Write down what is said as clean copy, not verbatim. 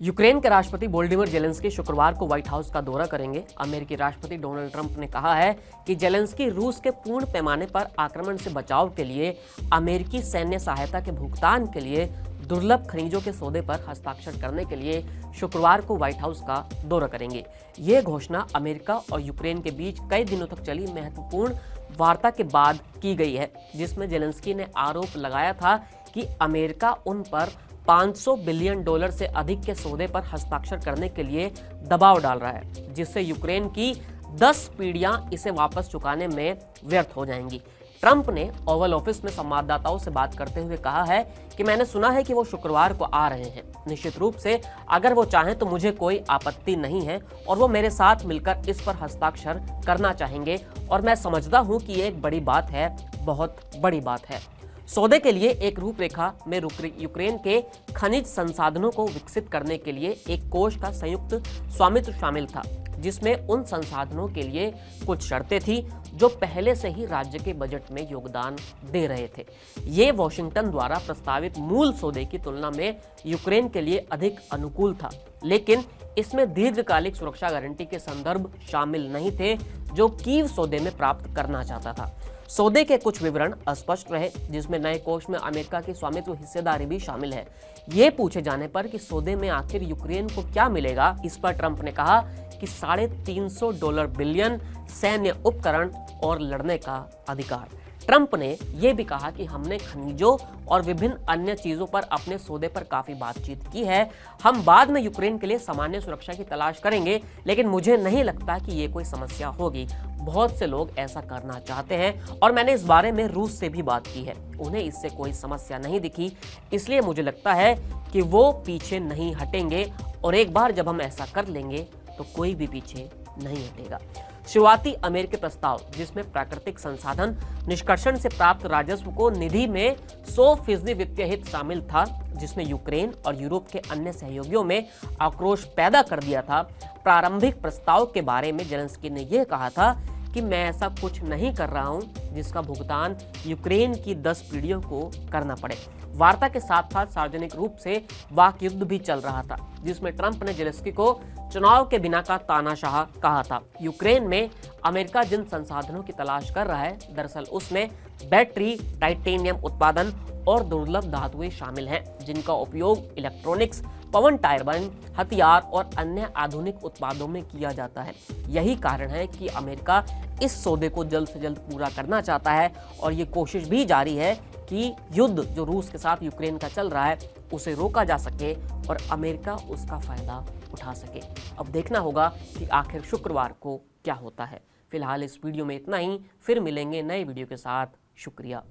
Ukraine के राष्ट्रपति Volodymyr Zelensky शुक्रवार को व्हाइट हाउस का दौरा करेंगे। अमेरिकी राष्ट्रपति डोनाल्ड ट्रंप ने कहा है कि जेलेंस्की रूस के पूर्ण पैमाने पर आक्रमण से बचाव के लिए अमेरिकी सैन्य सहायता के भुगतान के लिए दुर्लभ खनिजों के सौदे पर हस्ताक्षर करने के लिए शुक्रवार को व्हाइट हाउस का दौरा करेंगे। ये घोषणा अमेरिका और यूक्रेन के बीच कई दिनों तक चली महत्वपूर्ण वार्ता के बाद की गई है, जिसमें जेलेंस्की ने आरोप लगाया था कि अमेरिका उन पर $500 बिलियन से अधिक के सौदे पर हस्ताक्षर करने के लिए दबाव डाल रहा है, जिससे यूक्रेन की 10 पीढ़ियां इसे वापस चुकाने में व्यर्थ हो जाएंगी। ट्रंप ने ओवल ऑफिस में संवाददाताओं से बात करते हुए कहा है कि मैंने सुना है कि वो शुक्रवार को आ रहे हैं। निश्चित रूप से अगर वो चाहें तो मुझे कोई आपत्ति नहीं है और वो मेरे साथ मिलकर इस पर हस्ताक्षर करना चाहेंगे और मैं समझता हूं कि ये एक बड़ी बात है, बहुत बड़ी बात है। सौदे के लिए एक रूपरेखा में यूक्रेन के खनिज संसाधनों को विकसित करने के लिए एक कोष का संयुक्त स्वामित्व शामिल था, जिसमें उन संसाधनों के लिए कुछ शर्तें थी जो पहले से ही राज्य के बजट में योगदान दे रहे थे। ये वॉशिंगटन द्वारा प्रस्तावित मूल सौदे की तुलना में यूक्रेन के लिए अधिक अनुकूल था, लेकिन इसमें दीर्घकालिक सुरक्षा गारंटी के संदर्भ शामिल नहीं थे जो कीव सौदे में प्राप्त करना चाहता था। सौदे के कुछ विवरण अस्पष्ट रहे, जिसमें नए कोष में अमेरिका की स्वामित्व हिस्सेदारी भी शामिल है। ये पूछे जाने पर कि सौदे में आखिर यूक्रेन को क्या मिलेगा, इस पर ट्रंप ने कहा कि $350 बिलियन सैन्य उपकरण और लड़ने का अधिकार। ट्रंप ने यह भी कहा कि हमने खनिजों और विभिन्न अन्य चीजों पर अपने सौदे पर काफी बातचीत की है। हम बाद में यूक्रेन के लिए सामान्य सुरक्षा की तलाश करेंगे, लेकिन मुझे नहीं लगता कि ये कोई समस्या होगी। बहुत से लोग ऐसा करना चाहते हैं और मैंने इस बारे में रूस से भी बात की है। उन्हें इससे कोई समस्या नहीं दिखी, इसलिए मुझे लगता है कि वो पीछे नहीं हटेंगे और एक बार जब हम ऐसा कर लेंगे तो कोई भी पीछे नहीं हटेगा। शुरुआती अमेरिकी प्रस्ताव, जिसमें प्राकृतिक संसाधन निष्कर्षण से प्राप्त राजस्व को निधि में 100% वित्तीय हित शामिल था, जिसने यूक्रेन और यूरोप के अन्य सहयोगियों में आक्रोश पैदा कर दिया था। प्रारंभिक प्रस्ताव के बारे में जेलेंस्की ने यह कहा था कि मैं ऐसा कुछ नहीं कर रहा हूं जिसका भुगतान यूक्रेन की 10 पीढ़ियों को करना पड़े। वार्ता के साथ साथ सार्वजनिक रूप से वाक युद्ध भी चल रहा था, जिसमें ट्रंप ने जेलेंस्की को चुनाव के बिना का तानाशाह कहा था। यूक्रेन में अमेरिका जिन संसाधनों की तलाश कर रहा है, दरअसल उसमें बैटरी, टाइटेनियम उत्पादन और दुर्लभ धातुएं शामिल हैं, जिनका उपयोग इलेक्ट्रॉनिक्स, पवन टरबाइन, हथियार और अन्य आधुनिक उत्पादों में किया जाता है। यही कारण है कि अमेरिका इस सौदे को जल्द से जल्द पूरा करना चाहता है और ये कोशिश भी जारी है कि युद्ध जो रूस के साथ यूक्रेन का चल रहा है उसे रोका जा सके और अमेरिका उसका फायदा उठा सके। अब देखना होगा कि आखिर शुक्रवार को क्या होता है। फिलहाल इस वीडियो में इतना ही, फिर मिलेंगे नए वीडियो के साथ। शुक्रिया।